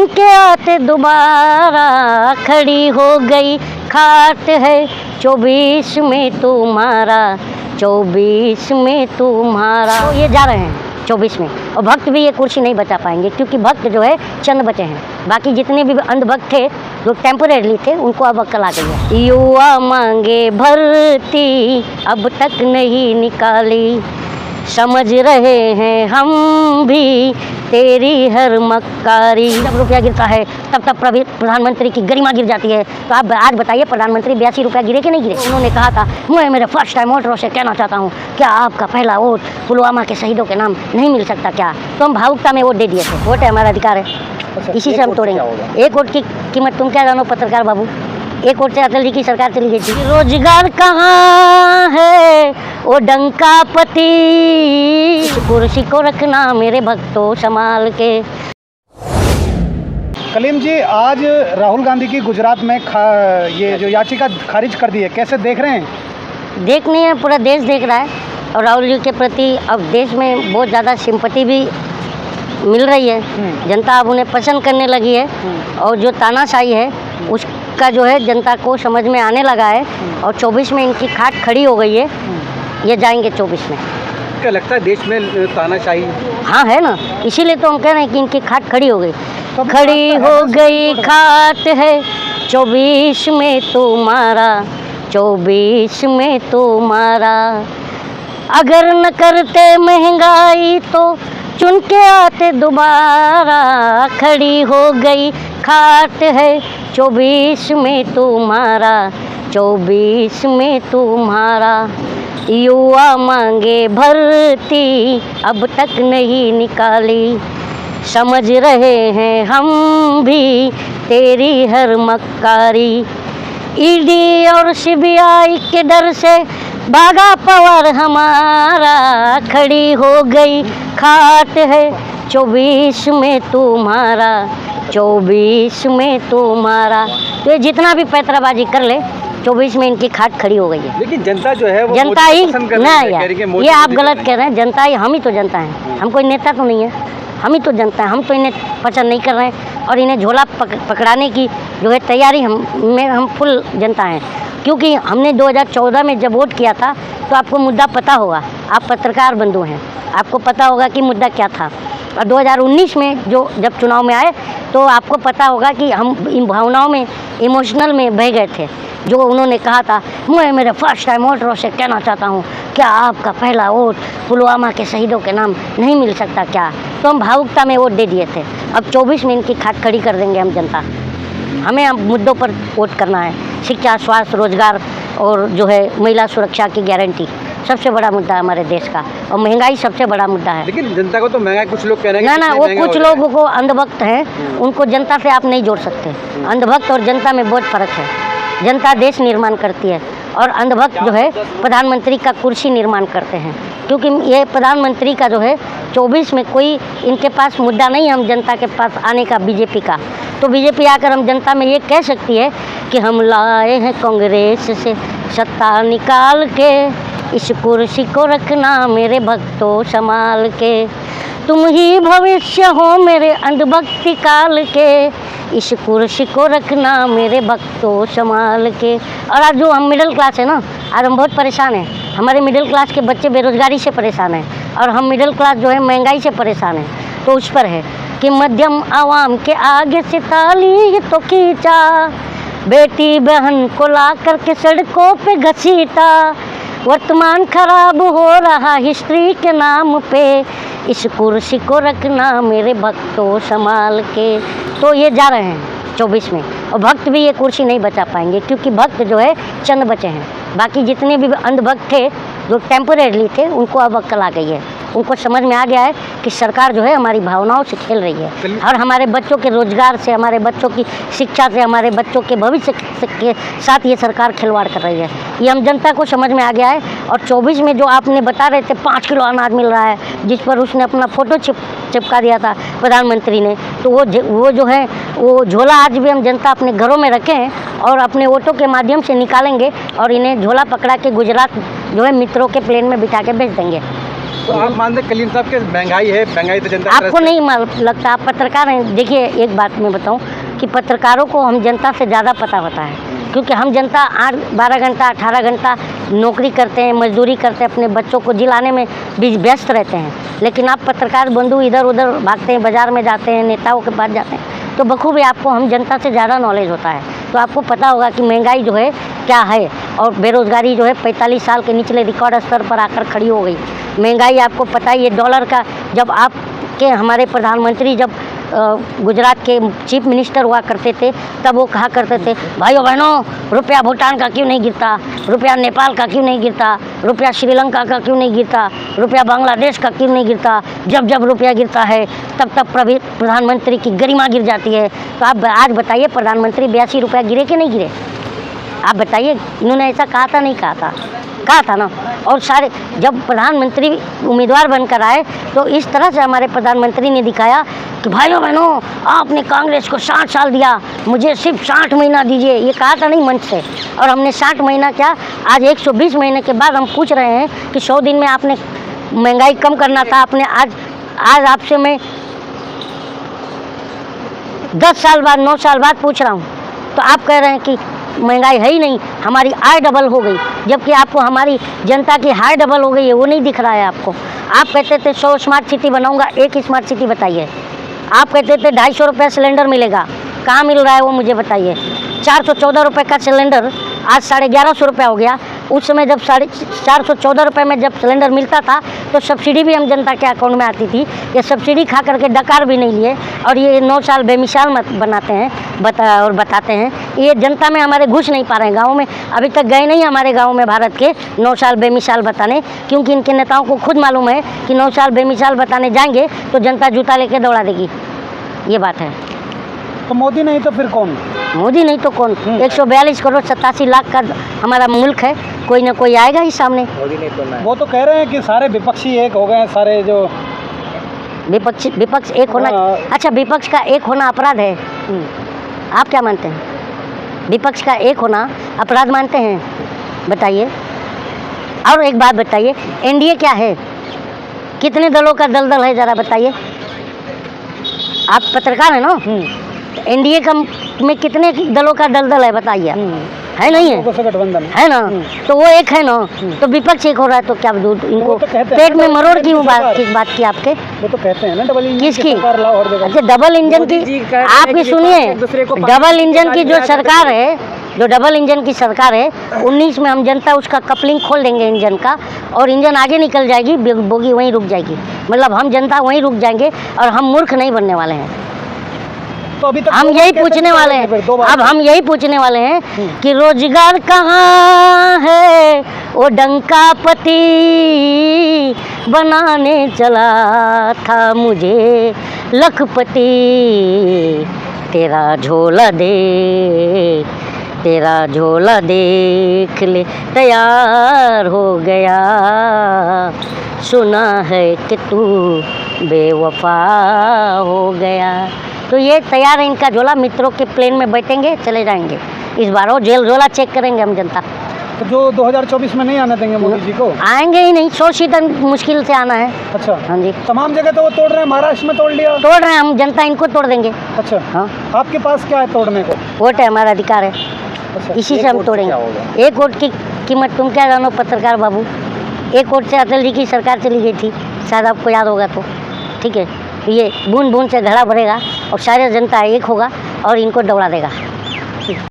के आते दोबारा खड़ी हो गई खाट है 24 में तुम्हारा, 24 में तुम्हारा। तो ये जा रहे हैं 24 में, और भक्त भी ये कुर्सी नहीं बचा पाएंगे, क्योंकि भक्त जो है चंद बचे हैं। बाकी जितने भी अंधभक्त थे जो टेम्परेरी थे उनको अब अक्ल आ गई है। युवा मांगे भर्ती अब तक नहीं निकाली, समझ रहे हैं हम भी तेरी हर मक्कारी। जब रुपया गिरता है तब तब प्रधानमंत्री की गरिमा गिर जाती है। तो आप आज बताइए, प्रधानमंत्री 82 रुपया गिरे कि नहीं गिरे? उन्होंने कहा था, मैं मेरे फर्स्ट टाइम वोटरों से कहना चाहता हूँ, क्या आपका पहला वोट पुलवामा के शहीदों के नाम नहीं मिल सकता क्या? तो हम भावुकता में वोट दे दिए थे। वोट है हमारा अधिकार है, इसी से हम तोड़ेंगे। एक वोट की कीमत तुम क्या जानो पत्रकार बाबू? एक वोट से अटल जी की सरकार चली गई थी। रोजगार कहाँ है वो डंका पति, कुर्सी को रखना मेरे भक्तों संभाल के। कलीम जी, आज राहुल गांधी की गुजरात में ये जो याचिका खारिज कर दी है, कैसे देख रहे हैं? देखनी है, पूरा देश देख रहा है, और राहुल जी के प्रति अब देश में बहुत ज़्यादा सिंपैथी भी मिल रही है। जनता अब उन्हें पसंद करने लगी है, और जो तानाशाही है उसका जो है जनता को समझ में आने लगा है, और 24 में इनकी खाट खड़ी हो गई है। ये जाएंगे 24 में। क्या लगता है देश में तानाशाही? हाँ है ना, इसीलिए तो हम कह रहे हैं कि इनकी खाट खड़ी हो गई। खड़ी हो गई खाट है 24 में तुम्हारा, 24 में तुम्हारा। अगर न करते महंगाई तो चुन के आते दोबारा, खड़ी हो गई खाट है 24 में तुम्हारा, 24 में तुम्हारा। युवा मांगे भर्ती अब तक नहीं निकाली, समझ रहे हैं हम भी तेरी हर मक्कारी। ईडी और सीबीआई के डर से भागा पवार हमारा, खड़ी हो गई खाट है 24 में तुम्हारा, 24 में तुम्हारा। तो ये जितना भी पैतराबाजी कर ले, 24 में इनकी खाट खड़ी हो गई है। लेकिन जनता जो है वो जनता ही ना यार, ये आप गलत कह रहे हैं। जनता ही, हम ही तो जनता हैं, हम कोई नेता तो नहीं है, हम ही तो जनता है। हम तो इन्हें पसंद नहीं कर रहे हैं, और इन्हें झोला पकड़ाने की जो है तैयारी हम फुल जनता हैं। क्योंकि हमने 2014 में जब वोट किया था तो आपको मुद्दा पता होगा, आप पत्रकार बंधु हैं, आपको पता होगा कि मुद्दा क्या था। और 2019 में जब चुनाव में आए तो आपको पता होगा कि हम इन भावनाओं में, इमोशनल में बह गए थे। जो उन्होंने कहा था, मैं मेरे फर्स्ट टाइम वोटरों से कहना चाहता हूँ, क्या आपका पहला वोट पुलवामा के शहीदों के नाम नहीं मिल सकता क्या? तो हम भावुकता में वोट दे दिए थे। अब 24 में इनकी खाट खड़ी कर देंगे हम जनता। हमें अब मुद्दों पर वोट करना है, शिक्षा, स्वास्थ्य, रोजगार, और जो है महिला सुरक्षा की गारंटी सबसे बड़ा मुद्दा है हमारे देश का, और महंगाई सबसे बड़ा मुद्दा है। लेकिन जनता को तो महंगाई, कुछ लोग कह रहे हैं ना, वो कुछ लोगों को अंधभक्त हैं, उनको जनता से आप नहीं जोड़ सकते। अंधभक्त और जनता में बहुत फर्क है। जनता देश निर्माण करती है, और अंधभक्त जो है प्रधानमंत्री का कुर्सी निर्माण करते हैं। क्योंकि ये प्रधानमंत्री का जो है 24 में कोई इनके पास मुद्दा नहीं है हम जनता के पास आने का, बीजेपी का। तो बीजेपी आकर हम जनता में ये कह सकती है कि हम लाए हैं कांग्रेस से सत्ता निकाल के, इस कुर्सी को रखना मेरे भक्तों संभाल के। तुम ही भविष्य हो मेरे अंधभक्ति काल के, इस कुर्सी को रखना मेरे भक्तों संभाल के। और आज जो हम मिडिल क्लास है ना, आज हम बहुत परेशान हैं। हमारे मिडिल क्लास के बच्चे बेरोजगारी से परेशान हैं, और हम मिडिल क्लास जो है महंगाई से परेशान हैं। तो उस पर है कि मध्यम आवाम के आगे से ताली तो खींचा, बेटी बहन को ला करके सड़कों पे घसीटा, वर्तमान खराब हो रहा हिस्ट्री के नाम पे, इस कुर्सी को रखना मेरे भक्तों संभाल के। तो ये जा रहे हैं 24 में, और भक्त भी ये कुर्सी नहीं बचा पाएंगे, क्योंकि भक्त जो है चंद बचे हैं। बाकी जितने भी अंधभक्त थे जो टेम्परेरी थे उनको अब अक्ल आ गई है। उनको समझ में आ गया है कि सरकार जो है हमारी भावनाओं से खेल रही है, और हमारे बच्चों के रोजगार से, हमारे बच्चों की शिक्षा से, हमारे बच्चों के भविष्य के साथ ये सरकार खिलवाड़ कर रही है। ये हम जनता को समझ में आ गया है। और 24 में जो आपने बता रहे थे 5 किलो अनाज मिल रहा है, जिस पर उसने अपना फ़ोटो चिपका दिया था प्रधानमंत्री ने, तो वो जो है वो झोला आज भी हम जनता अपने घरों में रखे हैं, और अपने वोटों के माध्यम से निकालेंगे, और इन्हें झोला पकड़ा के गुजरात जो है मित्रों के प्लेन में बिठा के भेज देंगे। तो आप मानते हैं कलीम साहब के महंगाई है, महंगाई तो जनता आपको नहीं लगता? आप पत्रकार हैं। देखिए एक बात मैं बताऊं कि पत्रकारों को हम जनता से ज़्यादा पता होता है, क्योंकि हम जनता 8-12 घंटा 18 घंटा नौकरी करते हैं, मजदूरी करते हैं, अपने बच्चों को जिलाने में भी व्यस्त रहते हैं। लेकिन आप पत्रकार बंधु इधर उधर भागते हैं, बाज़ार में जाते हैं, नेताओं के पास जाते हैं, तो बखूबी आपको हम जनता से ज़्यादा नॉलेज होता है। तो आपको पता होगा कि महंगाई जो है क्या है, और बेरोज़गारी जो है 45 साल के निचले रिकॉर्ड स्तर पर आकर खड़ी हो गई। महंगाई आपको पता ही है, डॉलर का जब आपके हमारे प्रधानमंत्री जब गुजरात के चीफ मिनिस्टर हुआ करते थे, तब वो कहा करते थे, भाइयों बहनों रुपया भूटान का क्यों नहीं गिरता, रुपया नेपाल का क्यों नहीं गिरता, रुपया श्रीलंका का क्यों नहीं गिरता, रुपया बांग्लादेश का क्यों नहीं गिरता। जब जब रुपया गिरता है तब तब प्रधानमंत्री की गरिमा गिर जाती है। तो आप आज बताइए प्रधानमंत्री 82 रुपया गिरे कि नहीं गिरे? आप बताइए। इन्होंने ऐसा कहा था? नहीं कहा था? कहा था ना। और सारे जब प्रधानमंत्री उम्मीदवार बनकर आए तो इस तरह से हमारे प्रधानमंत्री ने दिखाया कि भाइयों बहनों आपने कांग्रेस को 60 साल दिया, मुझे सिर्फ 60 महीना दीजिए। ये कहा था नहीं मंच से, और हमने 60 महीना क्या, आज 120 महीने के बाद हम पूछ रहे हैं कि 100 दिन में आपने महंगाई कम करना था। आपने आज आपसे मैं 10 साल बाद 9 साल बाद पूछ रहा हूँ, तो आप कह रहे हैं कि महंगाई है ही नहीं, हमारी आय डबल हो गई, जबकि आपको हमारी जनता की हाय डबल हो गई है, वो नहीं दिख रहा है आपको। आप कहते थे 100 स्मार्ट सिटी बनाऊंगा, एक स्मार्ट सिटी बताइए। आप कहते थे 250 रुपये सिलेंडर मिलेगा, कहाँ मिल रहा है वो मुझे बताइए। 414 रुपये का सिलेंडर आज 1150 रुपये हो गया। उस समय जब 414 रुपये में जब सिलेंडर मिलता था तो सब्सिडी भी हम जनता के अकाउंट में आती थी। ये सब्सिडी खा करके डकार भी नहीं लिए, और ये 9 साल बेमिसाल मत बनाते हैं और बताते हैं। ये जनता में हमारे घुस नहीं पा रहे हैं, गाँव में अभी तक गए नहीं हमारे गाँव में भारत के 9 साल बेमिसाल बताने, क्योंकि इनके नेताओं को खुद मालूम है कि 9 साल बेमिसाल बताने जाएंगे तो जनता जूता लेके दौड़ा देगी। ये बात है। तो मोदी नहीं तो फिर कौन? मोदी नहीं तो कौन? 142 करोड़ 87 लाख का हमारा मुल्क है, कोई ना कोई आएगा ही सामने। मोदी नहीं तो वो तो कह रहे हैं कि सारे विपक्षी एक हो गए हैं, सारे जो विपक्ष एक होना। अच्छा, विपक्ष का एक होना अपराध है? आप क्या मानते हैं? विपक्ष का एक होना अपराध मानते हैं? बताइए। और एक बात बताइए, एनडीए क्या है? कितने दलों का दलदल है, ज़रा बताइए। आप पत्रकार हैं ना? एनडीए का में कितने दलों का दलदल है बताइए। है नहीं है? गठबंधन है ना, तो वो एक है ना, तो विपक्ष एक हो रहा है, तो क्या इनको तो पेट में मरोड़ की किस बात की आपके? वो तो कहते हैं ना डबल इंजन किसकी? अच्छा, डबल इंजन की आपकी सुनिए, डबल इंजन की जो सरकार है, जो डबल इंजन की सरकार है, 19 में हम जनता उसका कपलिंग खोल देंगे इंजन का, और इंजन आगे निकल जाएगी, बोगी वहीं रुक जाएगी। मतलब हम जनता वहीं रुक जाएंगे, और हम मूर्ख नहीं बनने वाले हैं। तो अभी तक हम यही पूछने वाले हैं, अब हम यही पूछने वाले हैं कि रोजगार कहाँ है, वो डंका पति बनाने चला था मुझे लखपति। तेरा झोला देख ले तैयार हो गया, सुना है कि तू बेवफा हो गया। तो ये तैयार है इनका झोला, मित्रों के प्लेन में बैठेंगे, चले जाएंगे। इस बार वो जेल झोला चेक करेंगे हम जनता। तो जो 2024 में नहीं आने देंगे मोदी जी को? आएंगे ही नहीं, 100 सीट मुश्किल से आना है। अच्छा, हाँ जी। तमाम जगह तो वो तोड़ रहे हैं, महाराष्ट्र में तोड़ लिया, तोड़ रहे हैं, हम जनता इनको तोड़ देंगे। अच्छा, हाँ। आपके पास क्या है तोड़ने को? वोट है, हमारा अधिकार है। अच्छा, इसी से हम तोड़ेंगे। एक वोट की कीमत तुम क्या जानो पत्रकार बाबू? एक वोट से अटल जी की सरकार चली गई थी, शायद आपको याद होगा तो। ठीक है, ये बूंद बूंद से घड़ा भरेगा और सारी जनता एक होगा और इनको दौड़ा देगा।